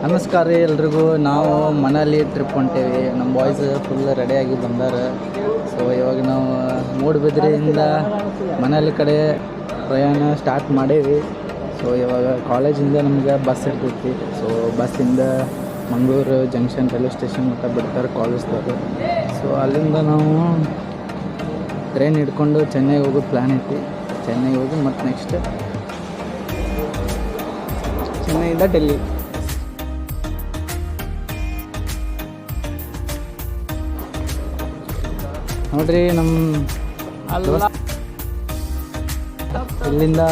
ನಮಸ್ಕಾರ ರೀ ಎಲ್ರಿಗೂ. ನಾವು ಮನಾಲಿ ಟ್ರಿಪ್ ಹೊಂಟೇವಿ. ನಮ್ಮ ಬಾಯ್ಸ್ ಫುಲ್ ರೆಡಿಯಾಗಿ ಬಂದಾರೆ. ಸೊ ಇವಾಗ ನಾವು ಮೂಡುಬಿದ್ರೆಯಿಂದ ಮನಾಲಿ ಕಡೆ ಪ್ರಯಾಣ ಸ್ಟಾರ್ಟ್ ಮಾಡೇವಿ. ಸೊ ಇವಾಗ ಕಾಲೇಜಿಂದ ನಮ್ಗೆ ಬಸ್ ಇರ್ತೈತಿ. ಸೊ ಬಸ್ಸಿಂದ ಮಂಗಳೂರು ಜಂಕ್ಷನ್ ರೈಲ್ವೆ ಸ್ಟೇಷನ್ ಮಟ್ಟ ಬಿಡ್ತಾರೆ ಕಾಲೇಜ್ದವರು. ಸೊ ಅಲ್ಲಿಂದ ನಾವು ಟ್ರೈನ್ ಹಿಡ್ಕೊಂಡು ಚೆನ್ನೈಗೆ ಹೋಗೋದು ಪ್ಲ್ಯಾನ್ ಐತಿ. ಚೆನ್ನೈಗೆ ಹೋಗಿ ಮತ್ತು ನೆಕ್ಸ್ಟ್ ಚೆನ್ನೈಯಿಂದ ಡೆಲ್ಲಿ. ನೋಡ್ರಿ ನಮ್ಮ ಇಲ್ಲಿಂದ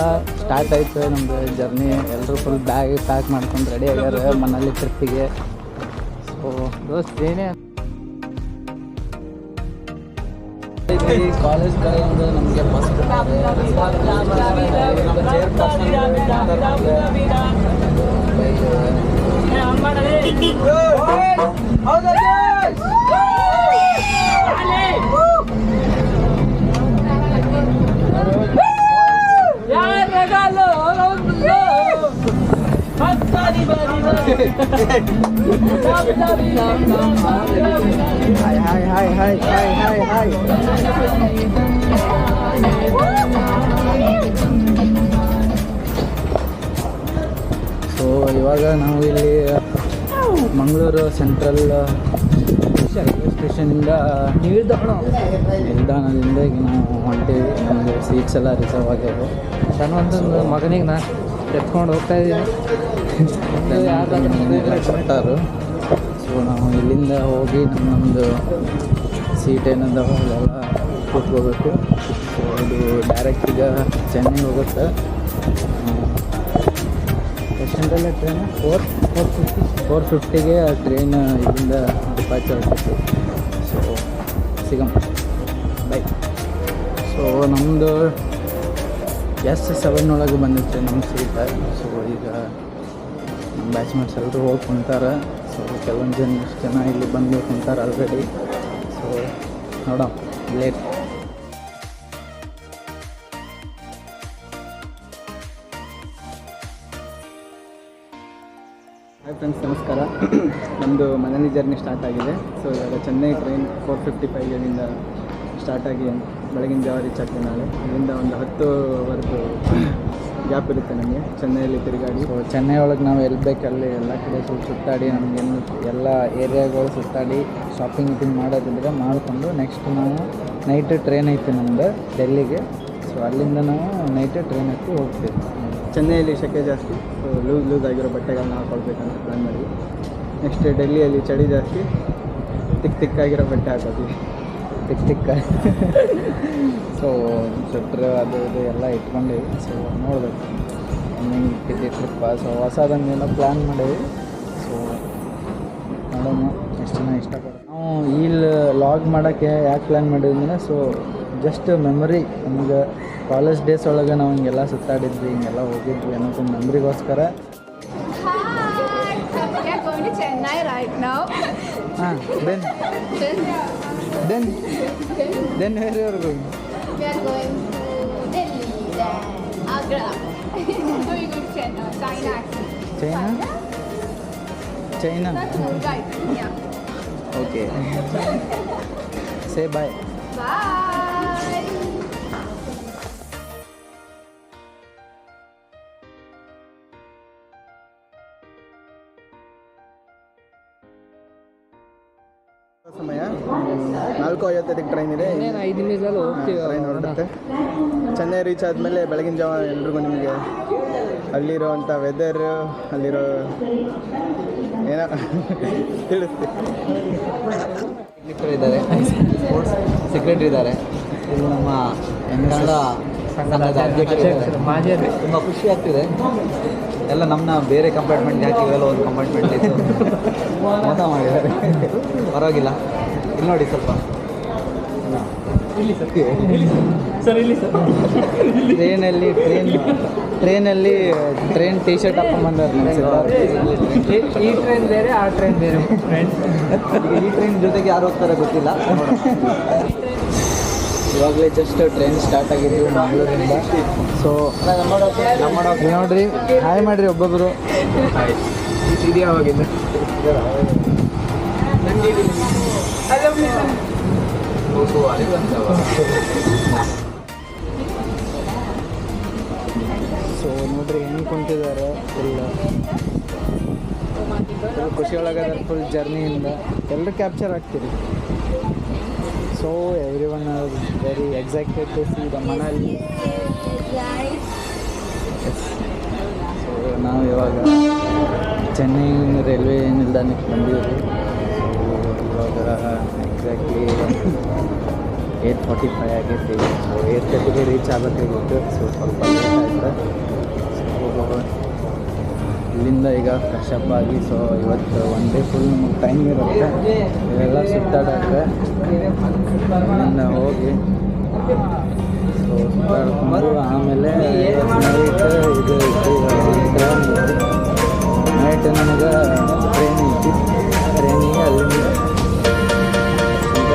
ಸ್ಟಾರ್ಟ್ ಆಯ್ತು ನಮ್ಮದು ಜರ್ನಿ. ಎಲ್ಲರೂ ಫುಲ್ ಬ್ಯಾಗ್ ಪ್ಯಾಕ್ ಮಾಡ್ಕೊಂಡು ರೆಡಿ ಆಗ್ಯಾರ ಮನಾಲಿ ಟ್ರಿಪ್ಪಿಗೆ. ಸೊ ದೋಸ್ತ್ ಏನೇ ಕಾಲೇಜ್ ಕಡೆಯಿಂದ ನಮಗೆ ಬಸ್ ಹಾಯ್. ಸೊ ಇವಾಗ ನಾವು ಇಲ್ಲಿ ಮಂಗಳೂರು ಸೆಂಟ್ರಲ್ ರೈಲ್ವೆ ಸ್ಟೇಷನಿಂದ ನಿಲ್ದಾಣದಿಂದ ಈಗ ನಾವು ಹೊಂಟೇವಿ. ನಮಗೆ ಸೀಟ್ಸ್ ಎಲ್ಲ ರಿಸರ್ವ್ ಆಗ್ಯಾವೆ. ಒಂದು ಮಗನಿಗೆ ನಾ ಎತ್ಕೊಂಡು ಹೋಗ್ತಾ ಇದ್ದೀನಿ. ಕೊಟ್ಟಾರು. ಸೊ ನಾವು ಇಲ್ಲಿಂದ ಹೋಗಿ ನಮ್ಮದು ಸೀಟ್ ಏನದಾವ ಅಲ್ಲೆಲ್ಲ ಕೂತ್ಕೋಬೇಕು. ಸೊ ಇದು ಡೈರೆಕ್ಟ್ ಈಗ ಚೆನ್ನೈ ಹೋಗುತ್ತೆ. ಎಷ್ಟೆಂಟಲ್ಲ ಟ್ರೈನ್ 4:50ಗೆ ಟ್ರೈನ್ ಇಲ್ಲಿಂದ ಡಿಪಾರ್ಚರ್ ಆಗ್ತೈತಿ. ಸೊ ಸಿಗಮ್ ಬೈ. ಸೊ ನಮ್ಮದು S7 ಒಳಗೆ ಬಂದಿತ್ತು ನಮ್ಮ ಸೀಟ. ಸೊ ಈಗ ನಮ್ಮ ಬ್ಯಾಚ್ಮೇಟ್ಸ್ ಎಲ್ಲರೂ ಹೋಗಿ ಕುಂತಾರೆ. ಸೊ ಕೆಲವೊಂದು ಜನ ಇಲ್ಲಿ ಬಂದು ಕುಂತಾರೆ ಆಲ್ರೆಡಿ. ಸೊ ನೋಡೋಣ ಲೇಟ್. ಹಾಯ್ ಫ್ರೆಂಡ್ಸ್, ನಮಸ್ಕಾರ. ನಮ್ಮದು ಮನಾಲಿ ಜರ್ನಿ ಸ್ಟಾರ್ಟ್ ಆಗಿದೆ. ಸೊ ಇವಾಗ ಚೆನ್ನೈ ಟ್ರೈನ್ 4:55ರಿಂದ ಸ್ಟಾರ್ಟ್ ಆಗಿ ಬೆಳಗಿನ ಜಾವ ರೀಚ್ ಆಗ್ತೀವಿ ನಾಳೆ. ಇಲ್ಲಿಂದ ಒಂದು 10ವರೆಗೂ ಗ್ಯಾಪ್ ಇರುತ್ತೆ ನಮಗೆ ಚೆನ್ನೈಯಲ್ಲಿ ತಿರುಗಾಡಿ. ಸೊ ಚೆನ್ನೈ ಒಳಗೆ ನಾವು ಎಲ್ಲಿ ಬೇಕು ಅಲ್ಲಿ ಎಲ್ಲ ಕಡೆ ಸುತ್ತಾಡಿ ನಮಗೇನು ಎಲ್ಲ ಏರಿಯಾಗಳು ಸುತ್ತಾಡಿ ಶಾಪಿಂಗ್ ಗೀಪಿಂಗ್ ಮಾಡೋದಿದ್ರೆ ಮಾಡಿಕೊಂಡು ನೆಕ್ಸ್ಟ್ ನಾವು ನೈಟ್ ಟ್ರೈನ್ ಐತಿ ನಮ್ಮದು ಡೆಲ್ಲಿಗೆ. ಸೊ ಅಲ್ಲಿಂದ ನಾವು ನೈಟ್ ಟ್ರೈನ್ ಹತ್ತಿ ಹೋಗ್ತೀವಿ. ಚೆನ್ನೈಯಲ್ಲಿ ಸೆಕೆ ಜಾಸ್ತಿ. ಸೊ ಲೂಸ್ ಆಗಿರೋ ಬಟ್ಟೆಗಳನ್ನ ಹಾಕೊಳ್ಬೇಕಂತ ಪ್ಲ್ಯಾನ್ ಮಾಡಿ. ನೆಕ್ಸ್ಟ್ ಡೆಲ್ಲಿಯಲ್ಲಿ ಚಳಿ ಜಾಸ್ತಿ. ತಿಕ್ಕಾಗಿರೋ ಬಟ್ಟೆ ಹಾಕೋತೀವಿ. ತಿಕ್ಕ ಸೊ ಸ್ವೆಟ್ರ್ ಅದು ಇದು ಎಲ್ಲ ಇಟ್ಕೊಂಡೀವಿ. ಸೊ ನೋಡ್ಬೇಕು ಹೆಂಗೆ ಟ್ರಿಪ್ಪ. ಸೊ ಹೊಸದನ್ನೆಲ್ಲ ಪ್ಲ್ಯಾನ್ ಮಾಡೀವಿ. ಸೊ ನೋಡೋಣ ಎಷ್ಟು ಜನ ಇಷ್ಟಪಡ್ತೀವಿ. ನಾವು ಇಲ್ಲಿ ಲಾಗ್ ಮಾಡೋಕ್ಕೆ ಯಾಕೆ ಪ್ಲ್ಯಾನ್ ಮಾಡಿದ್ವಿ ಅಂದರೆ ಸೊ ಜಸ್ಟ್ ಮೆಮೊರಿ. ನಮ್ಗೆ ಕಾಲೇಜ್ ಡೇಸ್ ಒಳಗೆ ನಾವು ಹಿಂಗೆಲ್ಲ ಸುತ್ತಾಡಿದ್ವಿ, ಹಿಂಗೆಲ್ಲ ಹೋಗಿದ್ವಿ ಅನ್ನೋದು ಮೆಮ್ರಿಗೋಸ್ಕರ. ಹಾಂ then where you are going? We are going to Delhi, then Agra. Going to China actually. China? That's all right. Yeah. Okay. Say bye. Bye. ಸಮಯ 4:50ಕ್ಕೆ ಟ್ರೈನ್ ಇದೆ. 5 ನಿಮಿಷದಲ್ಲಿ ಹೋಗ್ತೀವಿ. ಟ್ರೈನ್ ಹೊರಡುತ್ತೆ. ಚೆನ್ನೈ ರೀಚ್ ಆದಮೇಲೆ ಬೆಳಗಿನ ಜಾವ ಎಲ್ರಿಗೂ ನಿಮಗೆ ಅಲ್ಲಿರೋವಂಥ ವೆದರ್, ಅಲ್ಲಿರೋ ಏನೋ ತಿಳಿಸ್ತೀವಿ. ಇದ್ದಾರೆ, ಸ್ಪೋರ್ಟ್ಸ್ ಸೆಕ್ರೆಟರಿ ಇದ್ದಾರೆ. ಇಲ್ಲಿ ನಮ್ಮ ಕನ್ನಡ ಸಂಘದ ಅಧ್ಯಕ್ಷರು. ತುಂಬ ಖುಷಿ ಆಗ್ತಿದೆ. ಎಲ್ಲ ನಮ್ಮನ್ನ ಬೇರೆ ಕಂಪಾರ್ಟ್ಮೆಂಟ್ ಹಾಕಿವೆಲ್ಲ ಒಂದು ಕಂಪಾರ್ಟ್ಮೆಂಟ್ ಇತ್ತು ಮೋಸ ಮಾಡಿದ್ದಾರೆ. ಪರವಾಗಿಲ್ಲ. ಇಲ್ಲಿ ನೋಡಿ ಸ್ವಲ್ಪ ಟ್ರೈನ್ ಟಿ ಶರ್ಟ್ ಹಾಕೊಂಡ್ಬಂದವ್ರು. ಈ ಟ್ರೈನ್ ಬೇರೆ, ಆ ಟ್ರೈನ್ ಬೇರೆ. ಈ ಟ್ರೈನ್ ಜೊತೆಗೆ ಯಾರು ಹೋಗ್ತಾರೆ ಗೊತ್ತಿಲ್ಲ. ಇವಾಗಲೇ ಜಸ್ಟ್ ಟ್ರೈನ್ ಸ್ಟಾರ್ಟ್ ಆಗಿದ್ದೀವಿ ಮಂಗಳೂರಿಂದ. ಸೊ ನಮ್ಮ ನೋಡ್ರಿ, ಹಾಯ್ ಮಾಡಿರಿ ಒಬ್ಬೊಬ್ಬರು. ಇದೆಯಾ ಅವಾಗಿಂದ ಸೊ ನೋಡ್ರಿ ಹೆಂಗೆ ಕುಂತಿದ್ದಾರೆ ಫುಲ್ ಖುಷಿ ಒಳಗದಾರೆ ಫುಲ್ ಜರ್ನಿಯಿಂದ ಎಲ್ಲರೂ ಕ್ಯಾಪ್ಚರ್ ಆಗ್ತೀರಿ so everyone are very excited to see the Manali so ನಾವು ಇವಾಗ ಚೆನ್ನೈ ರೈಲ್ವೆ ನಿಲ್ದಾಣಕ್ಕೆ ಬಂದಿದ್ದೀವಿ ಸೊ ಇವಾಗ ಎಕ್ಸಾಕ್ಟ್ಲಿ 8:45 ಆಗೈತಿ ಸೊ 8:30ಗೆ ರೀಚ್ ಆಗಬೇಕಾಗಿತ್ತು ಸೊ ಸ್ವಲ್ಪ ಲೇಟ್ ಆಯ್ತು ಸೊ ಇಲ್ಲಿಂದ ಈಗ ಫ್ರೆಶ್ ಅಪ್ ಆಗಿ ಸೊ ಇವತ್ತು ಒನ್ ಡೇ ಫುಲ್ ನಮಗೆ ಟೈಮ್ ಇರುತ್ತೆ ಇವೆಲ್ಲ ಸುತ್ತಾಡೋಕ್ಕೆ ಇಲ್ಲಿಂದ ಹೋಗಿ ಸೊ ಸುತ್ತಾಡ್ಕೊಂಡು ಆಮೇಲೆ ನೈಟ್ ನಮಗೆ ಟ್ರೈನ್ ಐತಿ ಟ್ರೈನಿಗೆ ಅಲ್ಲಿಂದ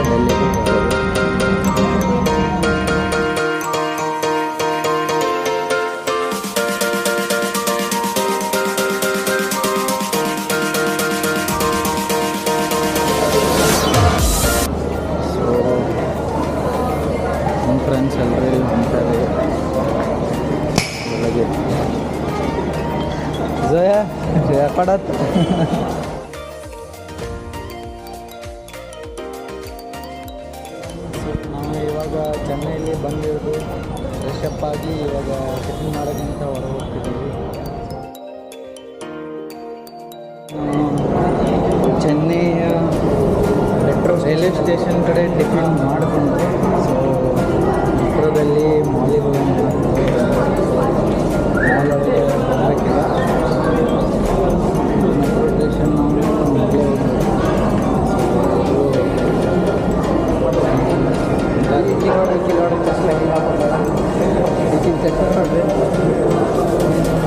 ಡೆಲ್ಲಿಗೆ ಹೋಗೋದು ಫ್ರೆಂಡ್ಸ್ ಎಲ್ಲರೂ ಹೊಂಟಾರೆ ಬೆಳಗ್ಗೆ ಜಯ ಪಡತ್ ನಾವು ಇವಾಗ ಚೆನ್ನೈಲಿ ಬಂದಿರೋದು ಫ್ರೆಶ್ ಅಪ್ ಆಗಿ ಇವಾಗ ಟಿಫಿನ್ ಮಾಡೋಕ್ಕಂತ ಹೊರ ಹೋಗ್ತಿದ್ದೀವಿ ಚೆನ್ನೈಯ ಮೆಟ್ರೋ ರೈಲ್ವೆ ಸ್ಟೇಷನ್ ಕಡೆ ಟಿಫಿನ್ ಮಾಡಿಕೊಂಡು ಸೊ ಮೆಟ್ರೋದಲ್ಲಿ ಮಾಲಿಗೆ ಹೋಗಿ ಮಾಲ್ ಬರಬೇಕಿಲ್ಲ ಮೆಟ್ರೋ ಸ್ಟೇಷನ್ ನಾವು ಮೊದಲೇ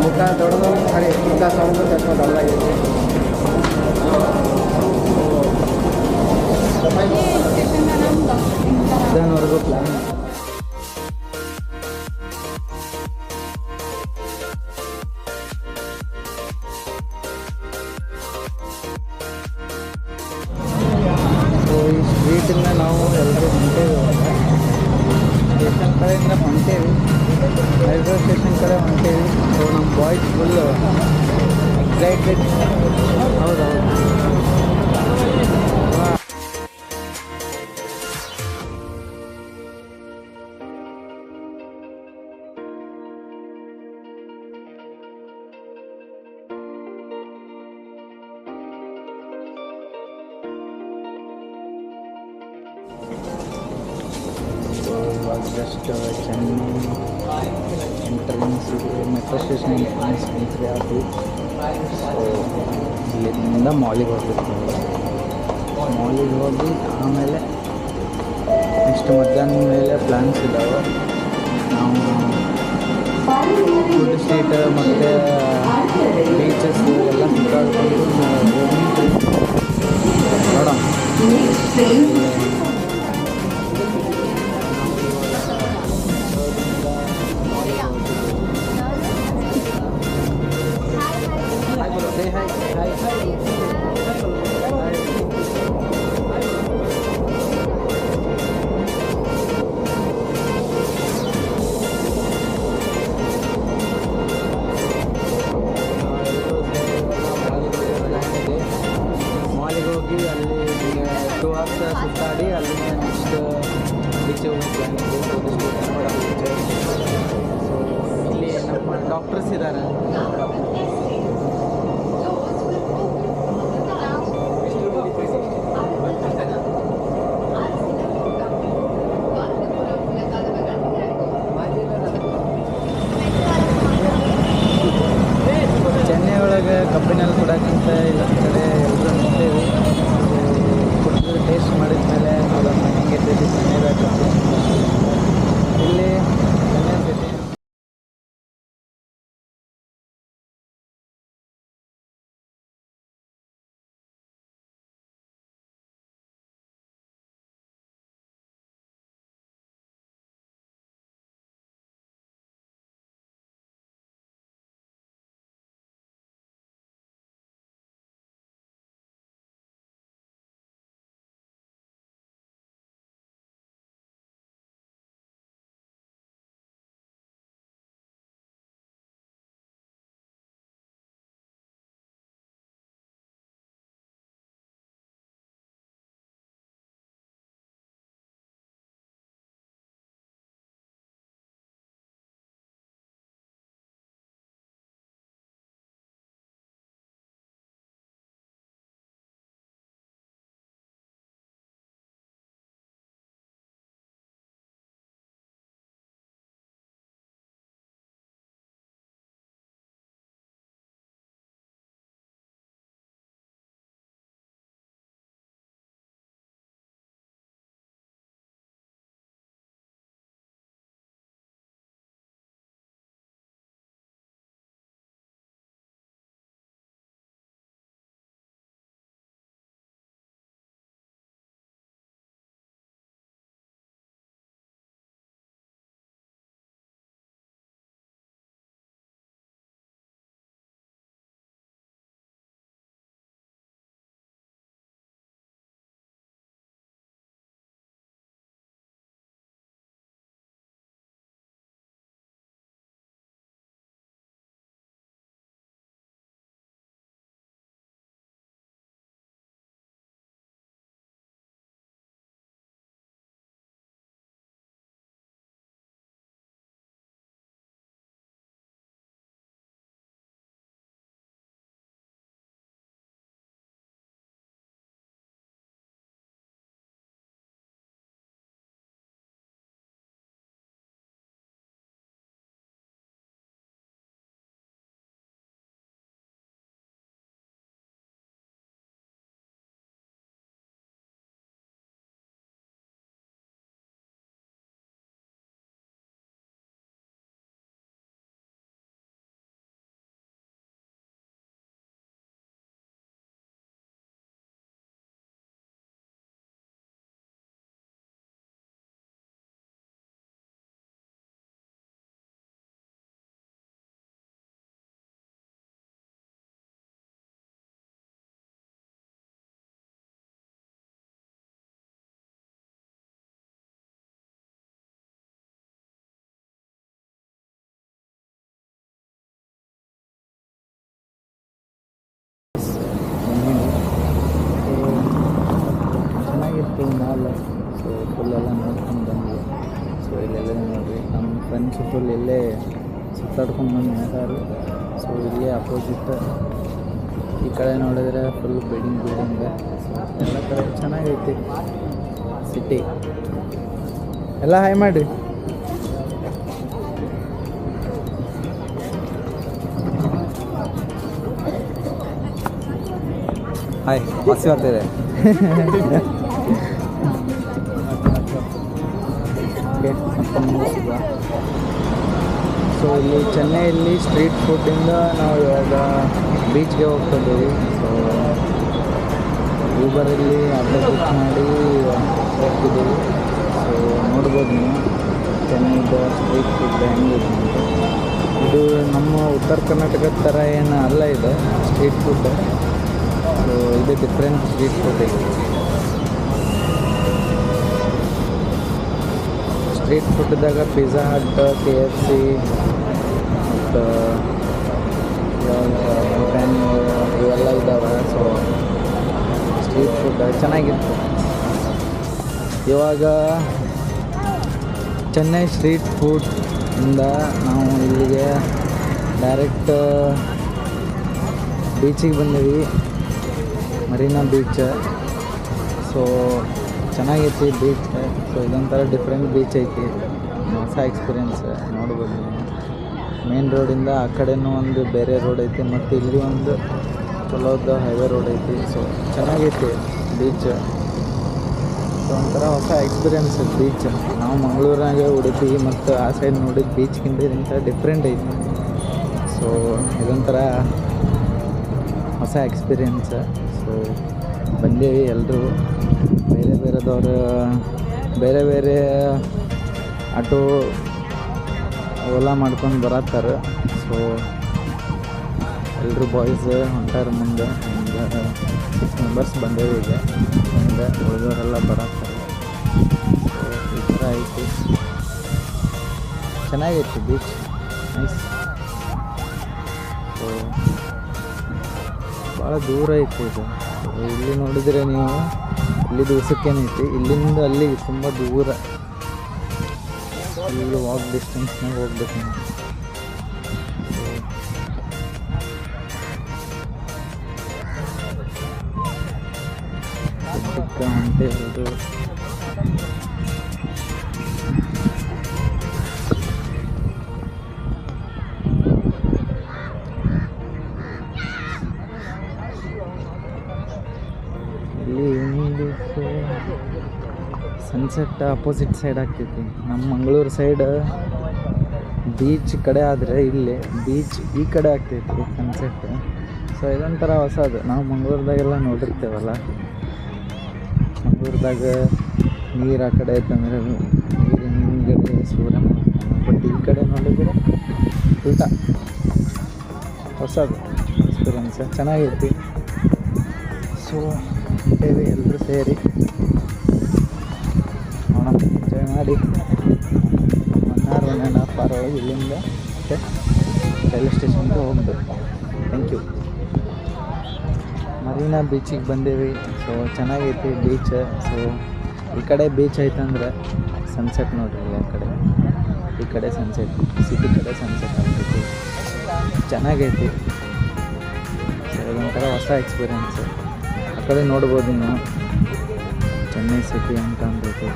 ಊಟ ದೊಡ್ಡದು ಸರಿ ಊಟ ಸೌಂಡ್ ಚಸ್ಮ ದೊಡ್ಡದಾಗಿದೆ ಮಧ್ಯಾಹ್ನವರೆಗೂ ಪ್ಲ್ಯಾನ್ ಸೊ ಈ ಸ್ಟ್ರೀಟಿಂದ ನಾವು ಎಲ್ಲರೂ ಹೊಂಟೇವಿ ಸ್ಟೇಷನ್ ಕಡೆಯಿಂದ ಹೊಂಟೇವಿ ರೈಲ್ವೆ ಸ್ಟೇಷನ್ ಕಡೆ ಹೊಂಟೇವಿ ಸೊ ನಮ್ಮ ಬಾಯ್ಸ್ ಫುಲ್ ಎಕ್ಸೈಟೆಡ್ ಹೌದೌದು just Chennai entrance metro station entrance entry ಆಗಿ ಸೊ ಇಲ್ಲಿಂದ ಮಾಲಿಗೆ ಹೋಗ್ಬೇಕು ಮಾಲಿಗೆ ಹೋಗಿ ಆಮೇಲೆ ನೆಕ್ಸ್ಟ್ ಮಧ್ಯಾಹ್ನ ಮೇಲೆ ಪ್ಲ್ಯಾನ್ಸ್ ಇದ್ದಾವೆ ನಾವು ಫುಡ್ ಸ್ಟ್ರೀಟ್ ಮತ್ತು ಬೀಚಸ್ ಎಲ್ಲ ಸುತ್ತಾಡ್ಕೊಂಡು ನೋಡೋಣ ಮಾಲಿಗೆ ಹೋಗಿ ಅಲ್ಲಿ 2 hours ಸುತ್ತಾಡಿ ಅಲ್ಲಿಂದ ನೆಕ್ಸ್ಟ್ ಬೀಚಿಗೆ ಹೋಗಿ ಪ್ಲ್ಯಾನ್ ಇದೆ ಸೊ ಇಲ್ಲಿ ನಮ್ಮ ಡಾಕ್ಟರ್ಸ್ ಇದ್ದಾರೆ ಫುಲ್ಲೆಲ್ಲ ನೋಡ್ಕೊಂಡು ಬಂದ್ವಿ. ಸೊ ಇಲ್ಲೆಲ್ಲ ನೋಡಿರಿ ನಮ್ಮ ಫ್ರೆಂಡ್ಸ್ ಫುಲ್ ಇಲ್ಲೇ ಸುತ್ತಾಡ್ಕೊಂಡು ಬಂದು ನಿಂತಾರು. ಸೊ ಇಲ್ಲೇ ಅಪೋಸಿಟ್ ಈ ಕಡೆ ನೋಡಿದ್ರೆ ಫುಲ್ ಬಿಲ್ಡಿಂಗ್ ಸೊ ಎಲ್ಲ ಕಡೆ ಚೆನ್ನಾಗೈತಿ ಸಿಟಿ ಎಲ್ಲ. ಹಾಯ್ ಮಾಡಿರಿ. ಹಾಯ್ ಹಸಿ ಆಗ್ತಾಯಿದೆ. ಸೊ ಇಲ್ಲಿ ಚೆನ್ನೈಯಲ್ಲಿ ಸ್ಟ್ರೀಟ್ ಫುಡ್ಡಿಂದ ನಾವು ಇವಾಗ ಬೀಚ್ಗೆ ಹೋಗ್ತಿದ್ದೀವಿ. ಸೊ ಊಬರಲ್ಲಿ ಆಟೋ ಬುಕ್ ಮಾಡಿ ಹೋಗ್ತಿದ್ದೀವಿ. ಸೊ ನೋಡ್ಬೋದು ನೀವು ಚೆನ್ನೈದ ಸ್ಟ್ರೀಟ್ ಫುಡ್ ಹೆಂಗಿದೆ ಅಂತ. ಇದು ನಮ್ಮ ಉತ್ತರ ಕರ್ನಾಟಕದ ಥರ ಏನು ಅಲ್ಲ ಇದು ಸ್ಟ್ರೀಟ್ ಫುಡ್. ಸೊ ಇದು ಡಿಫ್ರೆಂಟ್ ಸ್ಟ್ರೀಟ್ ಫುಡ್ ಇದೆ. ಸ್ಟ್ರೀಟ್ ಫುಡ್ದಾಗ ಪಿಜ್ಜಾ ಹಟ್, KFC ಮತ್ತು ಪ್ಯಾನ್ ಇವೆಲ್ಲ ಇದ್ದಾವೆ. ಸೊ ಸ್ಟ್ರೀಟ್ ಫುಡ್ ಚೆನ್ನಾಗಿತ್ತು. ಇವಾಗ ಚೆನ್ನೈ ಸ್ಟ್ರೀಟ್ ಫುಡ್ಡಿಂದ ನಾವು ಇಲ್ಲಿಗೆ ಡೈರೆಕ್ಟ್ ಬೀಚಿಗೆ ಬಂದೀವಿ, ಮರೀನಾ ಬೀಚ್. ಸೊ ಚೆನ್ನಾಗೈತಿ ಬೀಚ್. ಸೊ ಇದೊಂಥರ ಡಿಫ್ರೆಂಟ್ ಬೀಚ್ ಐತಿ, ಹೊಸ ಎಕ್ಸ್ಪೀರಿಯೆನ್ಸ್ ನೋಡ್ಬೋದು ನೀವು. ಮೇನ್ ರೋಡಿಂದ ಆ ಕಡೆನೂ ಒಂದು ಬೇರೆ ರೋಡ್ ಐತಿ ಮತ್ತು ಇಲ್ಲಿ ಒಂದು ಚಲೋದ ಹೈವೇ ರೋಡ್ ಐತಿ. ಸೊ ಚೆನ್ನಾಗೈತಿ ಬೀಚ್. ಸೊ ಒಂಥರ ಹೊಸ ಎಕ್ಸ್ಪೀರಿಯೆನ್ಸ್ ಬೀಚ್. ನಾವು ಮಂಗಳೂರಾಗೆ ಉಡುಪಿ ಮತ್ತು ಆ ಸೈಡ್ ನೋಡಿದ ಬೀಚ್ಗಿಂತ ಇಂಥ ಡಿಫ್ರೆಂಟ್ ಐತಿ. ಸೊ ಇದೊಂಥರ ಹೊಸ ಎಕ್ಸ್ಪೀರಿಯೆನ್ಸ್. ಸೊ ಬಂದೇವಿ ಎಲ್ಲರೂ ಬೇರೆ ಬೇರೆದವರು ಬೇರೆ ಬೇರೆ ಆಟೋ ಓಲಾ ಮಾಡ್ಕೊಂಡು ಬರತ್ತಾರೆ. ಸೊ ಎಲ್ಲರೂ ಬಾಯ್ಸ್ ಹೊಂಟಾರ ಮುಂದೆ. ಒಂದು 6 ಮೆಂಬರ್ಸ್ ಬಂದೇವಿ ಈಗ. ಮುಂದೆ ಉಳಿದವರೆಲ್ಲ ಬರತ್ತಾರೆ. ಸೊ ಈ ಥರ ಐತಿ, ಚೆನ್ನಾಗೈತಿ ಬೀಚ್, ನೈಸ್. ಸೊ ಭಾಳ ದೂರ ಐತಿ ಇದು. ಇಲ್ಲಿ ನೋಡಿದರೆ ನೀವು ಇಲ್ಲಿ ದಿವಸಕ್ಕೇನೈತಿ, ಇಲ್ಲಿಂದ ಅಲ್ಲಿಗೆ ತುಂಬ ದೂರ. ಇಲ್ಲಿ ವಾಕ್ ಡಿಸ್ಟೆನ್ಸ್ನಾಗ ಹೋಗ್ಬೇಕು ನಾವು. ಹೊಂಟೆ ಇರೋದು ಇಲ್ಲಿ ಸನ್ಸೆಟ್ ಅಪೋಸಿಟ್ ಸೈಡ್ ಆಗ್ತೈತಿ. ನಮ್ಮ ಮಂಗಳೂರು ಸೈಡ್ ಬೀಚ್ ಕಡೆ ಆದರೆ ಇಲ್ಲಿ ಬೀಚ್ ಈ ಕಡೆ ಆಗ್ತೈತಿ ಸನ್ಸೆಟ್. ಸೊ ಇದೊಂಥರ ಹೊಸದು. ನಾವು ಮಂಗಳೂರದಾಗೆಲ್ಲ ನೋಡಿರ್ತೇವಲ್ಲ, ಮಂಗಳೂರದಾಗ ನೀರು ಆ ಕಡೆ ಐತಂದ್ರೆ ನೀರಿನ ಹಿಂದ್ಗಡೆ ಸೂರ್ಯ. ಬಟ್ ಈ ಕಡೆ ನೋಡಿದರೆ ಉಲ್ಟಾ, ಹೊಸದು ಎಕ್ಸ್ಪೀರಿಯೆನ್ಸ್, ಚೆನ್ನಾಗೈತಿ. ಸೊ ಇದ್ದೇವೆ ಎಲ್ಲರೂ ಸೇರಿ ನೋಡೋಣ, ಎಂಜಾಯ್ ಮಾಡಿ 1.5 hour ಒಳಗೆ ಇಲ್ಲಿಂದ ಮತ್ತೆ ರೈಲ್ವೆ ಸ್ಟೇಷನ್ಗೆ ಹೋಗ್ಬೇಕು. Thank you. ಮರೀನಾ ಬೀಚಿಗೆ ಬಂದೇವಿ. ಸೊ ಚೆನ್ನಾಗೈತಿ ಬೀಚ್. ಸೊ ಈ ಕಡೆ ಬೀಚ್ ಐತಂದ್ರೆ ಸನ್ಸೆಟ್ ನೋಡ್ರಿ, ಈ ಕಡೆ ಸನ್ಸೆಟ್, ಸಿಟಿ ಕಡೆ ಸನ್ಸೆಟ್ ಆಗ್ತೈತಿ, ಚೆನ್ನಾಗೈತಿ. ಸೊ ಇದೊಂಥರ ಹೊಸ ಎಕ್ಸ್ಪೀರಿಯೆನ್ಸ್. ಆ ಕಡೆ ನೋಡ್ಬೋದು ನೀವು ಚೆನ್ನೈ ಸಿಟಿ ಅಂತ ಅಂದೈತಿ.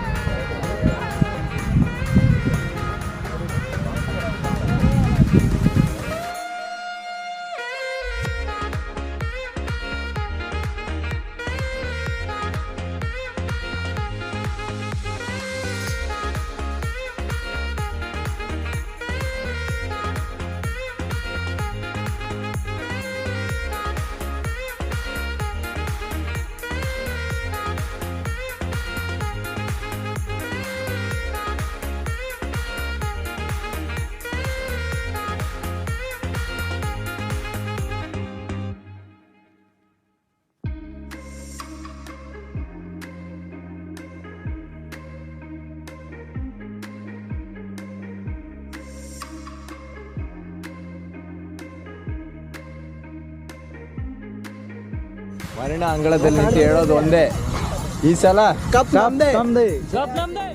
ಮರಿನಾ ಅಂಗಳದಲ್ಲಿ ನಿಂತು ಹೇಳೋದು ಒಂದೇ, ಈ ಸಲ ಕಪ್ ನಮ್ದೇ. ನಮ್ದೇ ಕಪ್ ನಮ್ದೇ